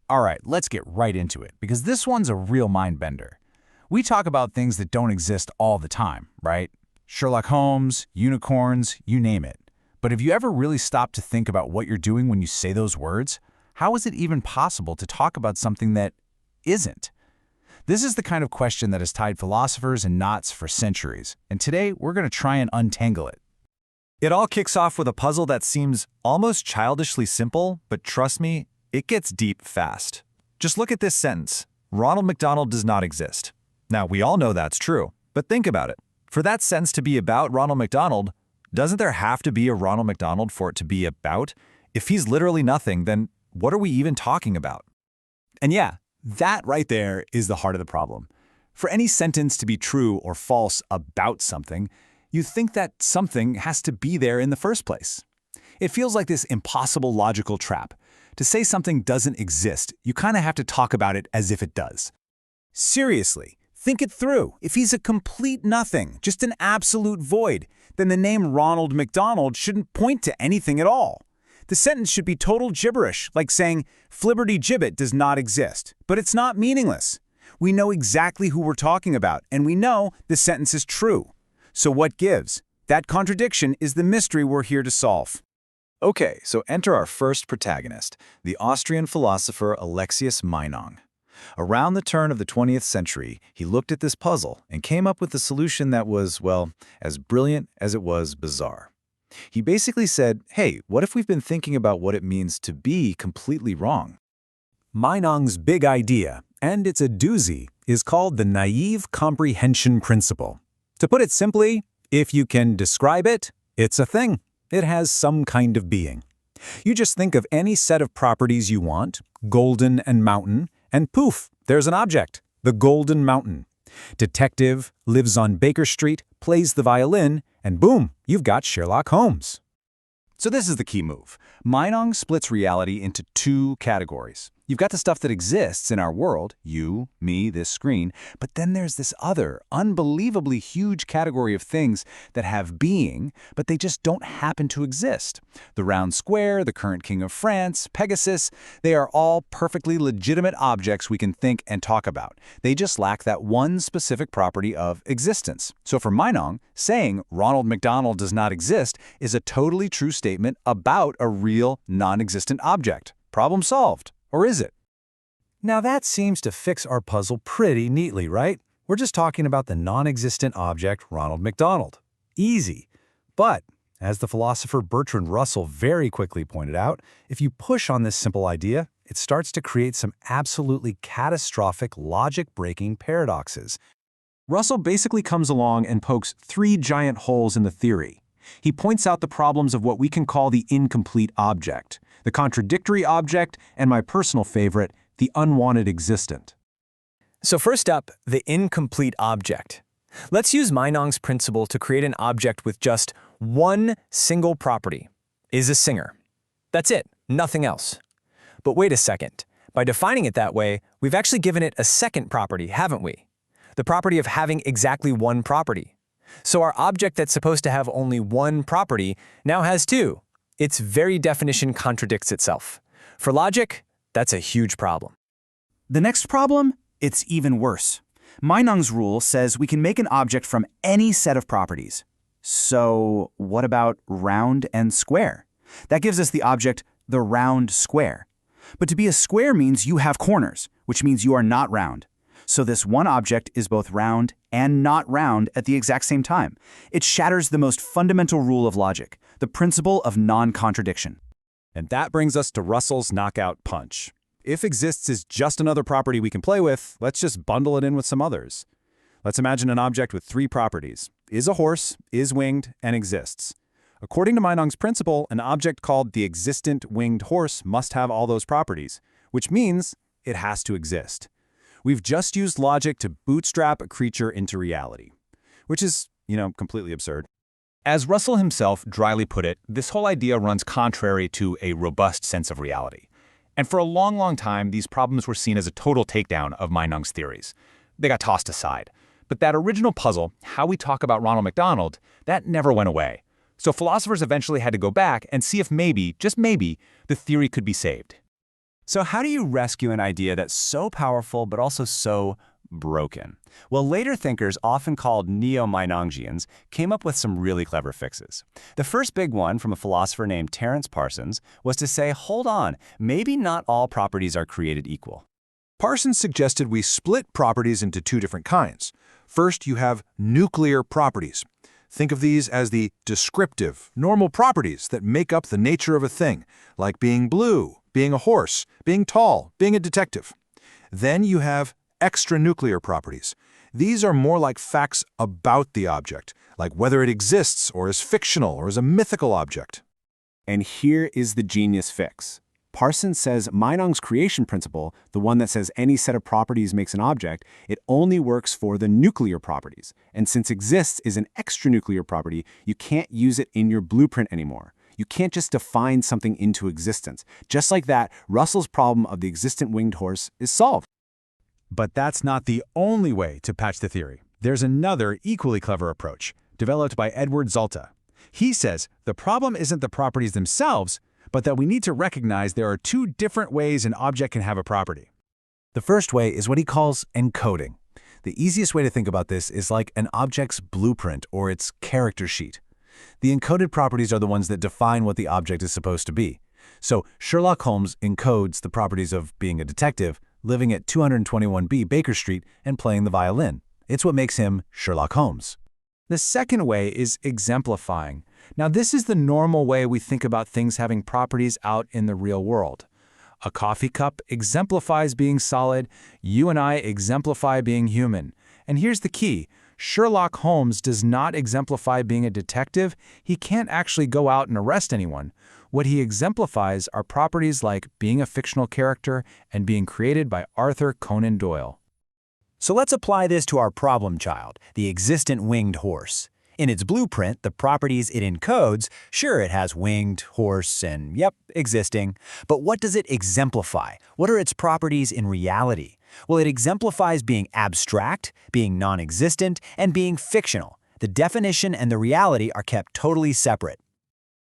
All right, let's get right into it, because this one's a real mind-bender. We talk about things that don't exist all the time, right? Sherlock Holmes, unicorns, you name it. But have you ever really stopped to think about what you're doing when you say those words? How is it even possible to talk about something that isn't? This is the kind of question that has tied philosophers in knots for centuries, and today we're going to try and untangle it. It all kicks off with a puzzle that seems almost childishly simple, but trust me, it gets deep fast. Just look at this sentence. Ronald McDonald does not exist. Now, we all know that's true, but think about it. For that sentence to be about Ronald McDonald, doesn't there have to be a Ronald McDonald for it to be about? If he's literally nothing, then what are we even talking about? And yeah, that right there is the heart of the problem. For any sentence to be true or false about something, you think that something has to be there in the first place. It feels like this impossible logical trap. To say something doesn't exist, you kind of have to talk about it as if it does. Seriously, think it through. If he's a complete nothing, just an absolute void, then the name Ronald McDonald shouldn't point to anything at all. The sentence should be total gibberish, like saying, Flibberty Gibbet does not exist. But it's not meaningless. We know exactly who we're talking about, and we know the sentence is true. So what gives? That contradiction is the mystery we're here to solve. Okay, so enter our first protagonist, the Austrian philosopher Alexius Meinong. Around the turn of the 20th century, he looked at this puzzle and came up with a solution that was, well, as brilliant as it was bizarre. He basically said, hey, what if we've been thinking about what it means to be completely wrong? Meinong's big idea, and it's a doozy, is called the naive comprehension principle. To put it simply, if you can describe it, it's a thing. It has some kind of being. You just think of any set of properties you want, golden and mountain, and poof, there's an object, the golden mountain. Detective lives on Baker Street, plays the violin, and boom, you've got Sherlock Holmes. So this is the key move. Meinong splits reality into two categories. You've got the stuff that exists in our world, you, me, this screen, but then there's this other, unbelievably huge category of things that have being, but they just don't happen to exist. The round square, the current king of France, Pegasus, they are all perfectly legitimate objects we can think and talk about. They just lack that one specific property of existence. So for Meinong, saying Ronald McDonald does not exist is a totally true statement about a real, non-existent object. Problem solved. Or is it? Now that seems to fix our puzzle pretty neatly, right? We're just talking about the non-existent object Ronald McDonald. Easy. But, as the philosopher Bertrand Russell very quickly pointed out, if you push on this simple idea, it starts to create some absolutely catastrophic logic-breaking paradoxes. Russell basically comes along and pokes three giant holes in the theory. He points out the problems of what we can call the incomplete object, the contradictory object, and my personal favorite, the unwanted existent. So first up, the incomplete object. Let's use Meinong's principle to create an object with just one single property, is a singer. That's it, nothing else. But wait a second. By defining it that way, we've actually given it a second property, haven't we? The property of having exactly one property. So our object that's supposed to have only one property now has two. Its very definition contradicts itself. For logic, that's a huge problem. The next problem? It's even worse. Meinong's rule says we can make an object from any set of properties. So what about round and square? That gives us the object, the round square. But to be a square means you have corners, which means you are not round. So this one object is both round and not round at the exact same time. It shatters the most fundamental rule of logic, the principle of non-contradiction. And that brings us to Russell's knockout punch. If exists is just another property we can play with, let's just bundle it in with some others. Let's imagine an object with three properties: is a horse, is winged, and exists. According to Meinong's principle, an object called the existent winged horse must have all those properties, which means it has to exist. We've just used logic to bootstrap a creature into reality, which is, completely absurd. As Russell himself dryly put it, this whole idea runs contrary to a robust sense of reality. And for a long, long time, these problems were seen as a total takedown of Meinong's theories. They got tossed aside. But that original puzzle, how we talk about Ronald McDonald, that never went away. So philosophers eventually had to go back and see if maybe, just maybe, the theory could be saved. So how do you rescue an idea that's so powerful but also so broken? Well, later thinkers, often called Neo-Meinongians, came up with some really clever fixes. The first big one, from a philosopher named Terence Parsons, was to say, hold on, maybe not all properties are created equal. Parsons suggested we split properties into two different kinds. First, you have nuclear properties. Think of these as the descriptive, normal properties that make up the nature of a thing, like being blue, being a horse, being tall, being a detective. Then you have extranuclear properties. These are more like facts about the object, like whether it exists or is fictional or is a mythical object. And here is the genius fix. Parsons says Meinong's creation principle, the one that says any set of properties makes an object, it only works for the nuclear properties. And since exists is an extranuclear property, you can't use it in your blueprint anymore. You can't just define something into existence. Just like that, Russell's problem of the existent winged horse is solved. But that's not the only way to patch the theory. There's another equally clever approach, developed by Edward Zalta. He says the problem isn't the properties themselves, but that we need to recognize there are two different ways an object can have a property. The first way is what he calls encoding. The easiest way to think about this is like an object's blueprint or its character sheet. The encoded properties are the ones that define what the object is supposed to be. So Sherlock Holmes encodes the properties of being a detective, living at 221B Baker Street, and playing the violin. It's what makes him Sherlock Holmes. The second way is exemplifying. Now, this is the normal way we think about things having properties out in the real world. A coffee cup exemplifies being solid. You and I exemplify being human. And here's the key. Sherlock Holmes does not exemplify being a detective. He can't actually go out and arrest anyone. What he exemplifies are properties like being a fictional character and being created by Arthur Conan Doyle. So let's apply this to our problem child, the existent winged horse. In its blueprint, the properties it encodes, sure, it has winged, horse, and yep, existing. But what does it exemplify? What are its properties in reality? Well, it exemplifies being abstract, being non-existent, and being fictional. The definition and the reality are kept totally separate.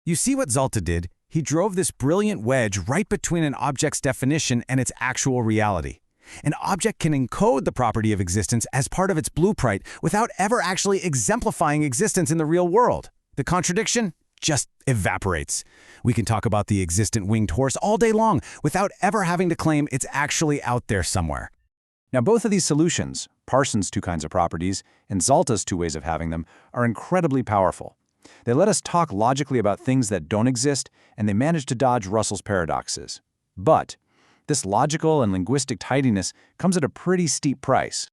You see what Zalta did? He drove this brilliant wedge right between an object's definition and its actual reality. An object can encode the property of existence as part of its blueprint without ever actually exemplifying existence in the real world. The contradiction just evaporates. We can talk about the existent winged horse all day long without ever having to claim it's actually out there somewhere. Now, both of these solutions, Parsons' two kinds of properties and Zalta's two ways of having them, are incredibly powerful. They let us talk logically about things that don't exist, and they manage to dodge Russell's paradoxes. But this logical and linguistic tidiness comes at a pretty steep price.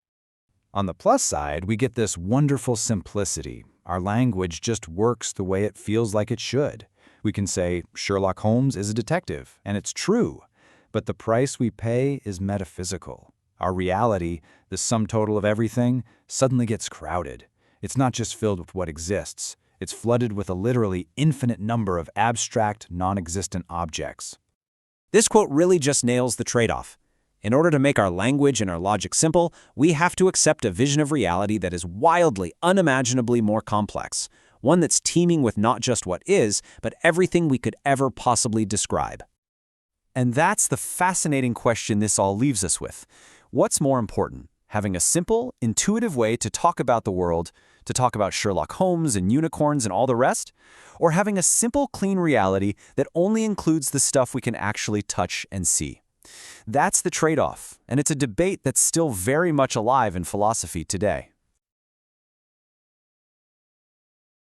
On the plus side, we get this wonderful simplicity. Our language just works the way it feels like it should. We can say Sherlock Holmes is a detective, and it's true. But the price we pay is metaphysical. Our reality, the sum total of everything, suddenly gets crowded. It's not just filled with what exists. It's flooded with a literally infinite number of abstract, non-existent objects. This quote really just nails the trade-off. In order to make our language and our logic simple, we have to accept a vision of reality that is wildly, unimaginably more complex, one that's teeming with not just what is, but everything we could ever possibly describe. And that's the fascinating question this all leaves us with. What's more important, having a simple, intuitive way to talk about the world, to talk about Sherlock Holmes and unicorns and all the rest, or having a simple, clean reality that only includes the stuff we can actually touch and see? That's the trade-off, and it's a debate that's still very much alive in philosophy today.